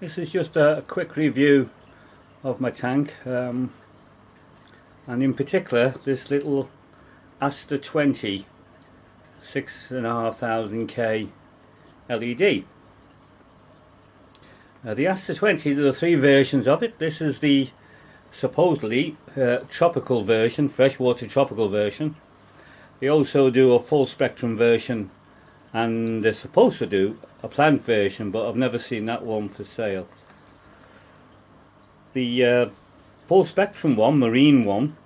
This is just a quick review of my tank, and in particular this little Asta20 6,500K LED. The Asta20, there are three versions of it. This is the supposedly tropical version, freshwater tropical version. They also do a full spectrum version, and they're supposed to do a plant version, but I've never seen that one for sale. The full spectrum one, marine one,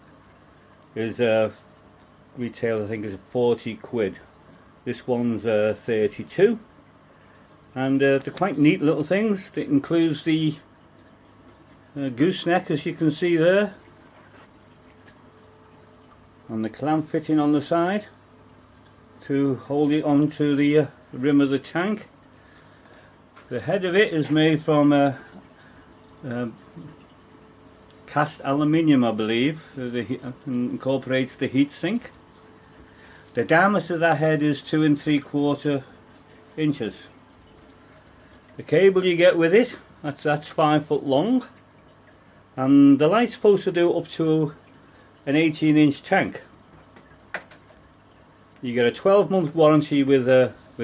is retail, I think, is 40 quid. This one's 32, and they're quite neat little things. It includes the gooseneck, as you can see there, and the clamp fitting on the side to hold it onto the rim of the tank. The head of it is made from cast aluminium, I believe. It incorporates the heat sink. The diameter of that head is 2 3/4 inches. The cable you get with it, that's 5 foot long, and the light's supposed to do up to an 18-inch tank. You get a 12-month warranty with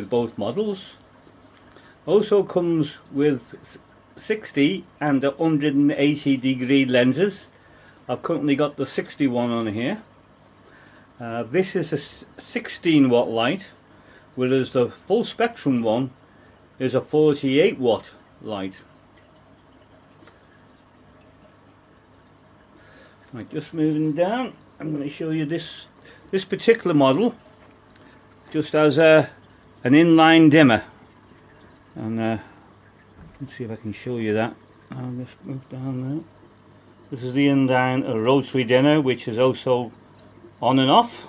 both models. Also comes with 60 and 180 degree lenses. I've currently got the 61 on here. This is a 16 watt light, whereas the full spectrum one is a 48 watt light. Right, just moving down, I'm going to show you this particular model just has an inline dimmer, and let's see if I can show you that. I'll just move down there. This is the inline rotary dimmer, which is also on and off,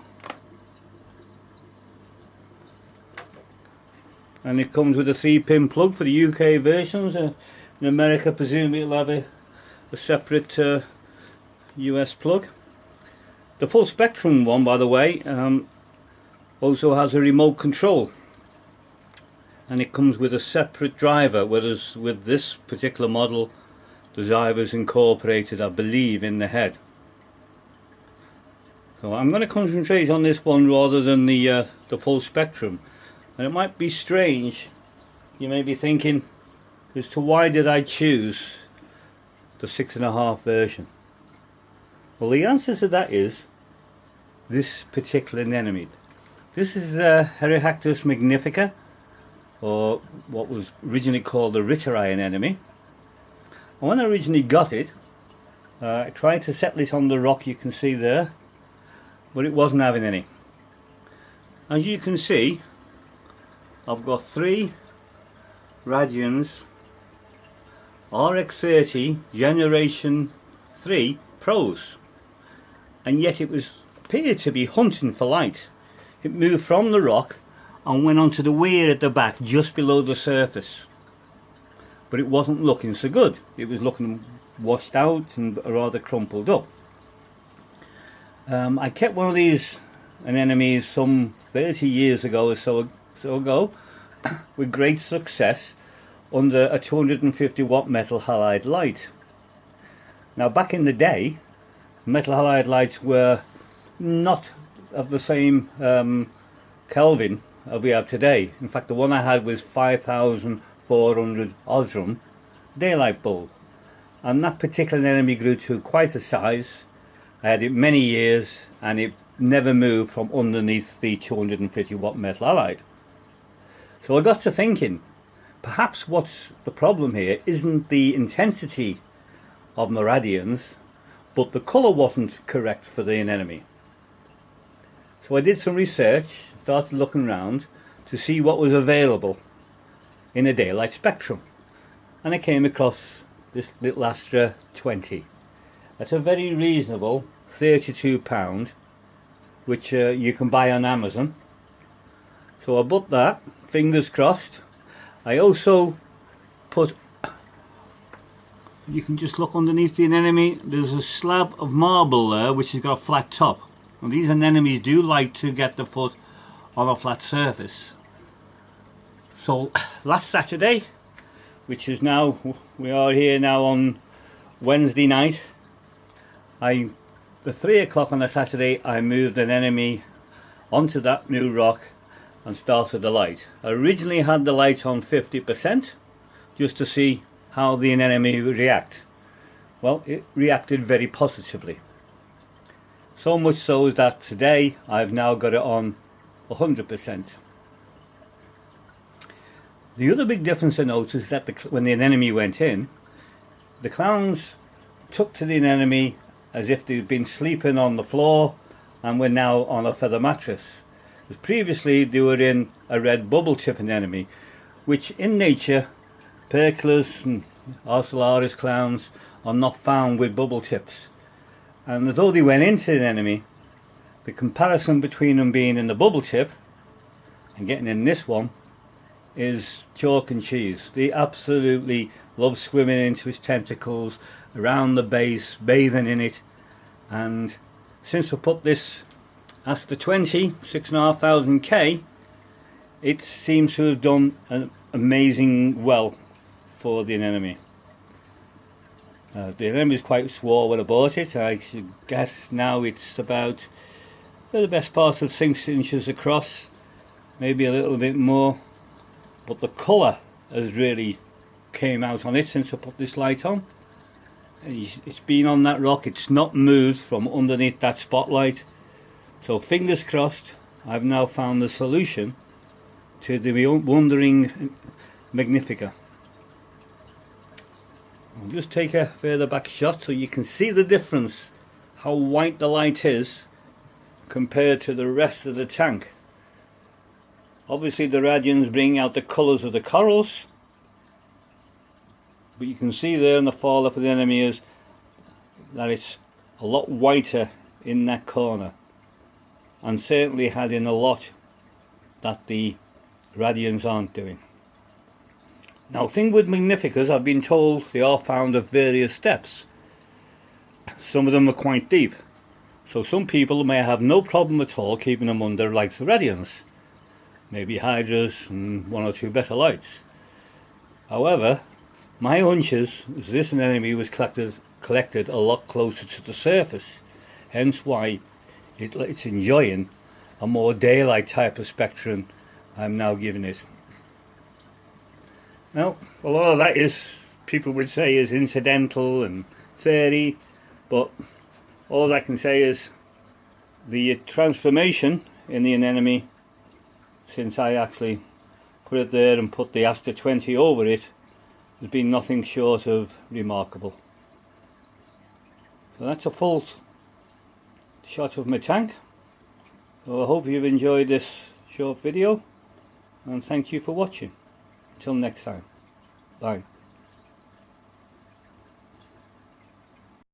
and it comes with a 3-pin plug for the UK versions. In America, presumably it'll have a separate US plug. The full spectrum one, by the way, also has a remote control, and it comes with a separate driver, whereas with this particular model the driver is incorporated, I believe, in the head. So I'm going to concentrate on this one rather than the full spectrum. And it might be strange, you may be thinking, as to why did I choose the 6.5 version. Well, the answer to that is this particular anemone. This is H.magnifica, or what was originally called the Ritterei anemone. And when I originally got it, I tried to settle it on the rock you can see there, but it wasn't having any. As you can see, I've got 3 Radians RX30 Generation 3 Pros, and yet it appeared to be hunting for light. It moved from the rock and went onto the weir at the back just below the surface, but it wasn't looking so good. It was looking washed out and rather crumpled up. I kept one of these anemones some 30 years ago or so ago with great success under a 250 watt metal halide light. Now, back in the day, metal halide lights were not of the same Kelvin as we have today. In fact, the one I had was 5,400 Osram daylight bulb, and that particular anemone grew to quite a size. I had it many years, and it never moved from underneath the 250 watt metal halide. So I got to thinking, perhaps what's the problem here isn't the intensity of my radians, but the colour wasn't correct for the anemone. So I did some research, started looking around to see what was available in a daylight spectrum, and I came across this little Asta20. That's a very reasonable £32, which you can buy on Amazon. So I bought that, fingers crossed. I also put, you can just look underneath the anemone, there's a slab of marble there which has got a flat top. And these anemones do like to get the foot on a flat surface. So last Saturday which is now, we are here now on Wednesday night. At 3 o'clock on a Saturday, I moved an enemy onto that new rock and started the light. I originally had the light on 50% just to see how the enemy would react. Well, it reacted very positively. So much so that today I've now got it on 100%. The other big difference I noticed is that when the enemy went in, the clowns took to the enemy as if they'd been sleeping on the floor and were now on a feather mattress. Because previously they were in a red bubble tip anemone, which in nature, perculars and Arcellaris clowns are not found with bubble tips. And although they went into the enemy, the comparison between them being in the bubble tip and getting in this one is chalk and cheese. They absolutely love swimming into its tentacles, around the base, bathing in it. And since I put this Asta20 6,500K, it seems to have done an amazing well for the anemone. The anemone is quite small when I bought it. I should guess now it's about the best part of 6 inches across, maybe a little bit more. But the colour has really came out on it since I put this light on. It's been on that rock, it's not moved from underneath that spotlight. So fingers crossed, I've now found the solution to the wandering Magnifica. I'll just take a further back shot so you can see the difference, how white the light is compared to the rest of the tank. Obviously the radians bring out the colours of the corals, but you can see there in the far left of the enemy is that it's a lot whiter in that corner, and certainly adding a lot that the radians aren't doing. Now, thing with magnificas, I've been told they are found at various depths. Some of them are quite deep, so some people may have no problem at all keeping them under, like the radians, maybe hydras and 1 or 2 better lights. However, my hunch is this anemone was collected a lot closer to the surface, hence why it's enjoying a more daylight type of spectrum I'm now giving it. Now, a lot of that is, people would say, is incidental and fairy, but all I can say is the transformation in the anemone since I actually put it there and put the Asta20 over it has been nothing short of remarkable. So that's a full shot of my tank. So I hope you've enjoyed this short video, and thank you for watching. Until next time, bye.